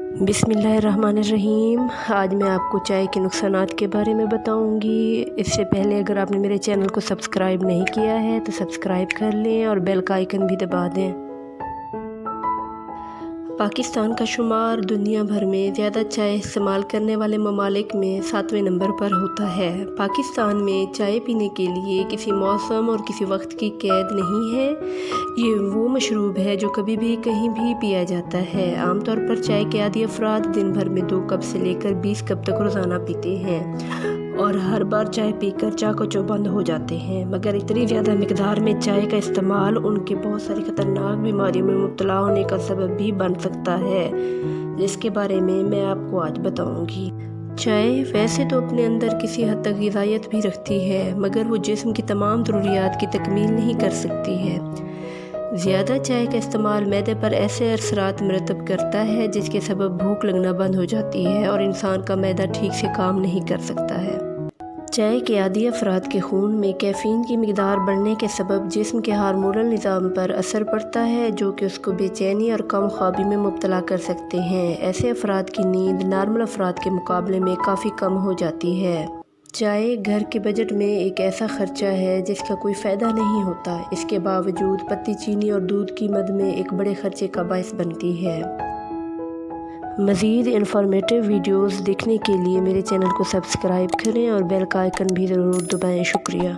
बिस्मिल्लाहिर्रहमानिर्रहीम। आज मैं आपको चाय के नुकसानात के बारे में बताऊंगी। इससे पहले अगर आपने मेरे चैनल को सब्सक्राइब नहीं किया है तो सब्सक्राइब कर लें और बेल का आइकन भी दबा दें। पाकिस्तान का शुमार दुनिया भर में ज़्यादा चाय इस्तेमाल करने वाले ममालिक में 7वें नंबर पर होता है। पाकिस्तान में चाय पीने के लिए किसी मौसम और किसी वक्त की कैद नहीं है। ये वो मशरूब है जो कभी भी कहीं भी पिया जाता है। आमतौर पर चाय के आदी अफराद दिन भर में 2 कप से लेकर 20 कप तक रोज़ाना पीते हैं और हर बार चाय पीकर चाको-चौबंद हो जाते हैं। मगर इतनी ज़्यादा मिकदार में चाय का इस्तेमाल उनके बहुत सारी ख़तरनाक बीमारियों में मुब्तला होने का सबब भी बन सकता है, जिसके बारे में मैं आपको आज बताऊंगी। चाय वैसे तो अपने अंदर किसी हद तक ग़िज़ायत भी रखती है, मगर वो जिस्म की तमाम ज़रूरियात की तकमील नहीं कर सकती है। ज़्यादा चाय का इस्तेमाल मैदे पर ऐसे असरात मरतब करता है जिसके सबब भूख लगना बंद हो जाती है और इंसान का मैदा ठीक से काम नहीं कर सकता है। चाय के आदी अफराद के खून में कैफ़ीन की मिकदार बढ़ने के सबब जिस्म के हार्मोनल निज़ाम पर असर पड़ता है, जो कि उसको बेचैनी और कम ख्वाबी में मुब्तला कर सकते हैं। ऐसे अफराद की नींद नॉर्मल अफराद के मुकाबले में काफ़ी कम हो जाती है। चाय घर के बजट में एक ऐसा ख़र्चा है जिसका कोई फ़ायदा नहीं होता। इसके बावजूद पत्ती चीनी और दूध की मद में एक बड़े ख़र्चे का बायस बनती है। मज़ीद इंफॉर्मेटिव वीडियोस देखने के लिए मेरे चैनल को सब्सक्राइब करें और बेल का आइकन भी ज़रूर दबाएं। शुक्रिया।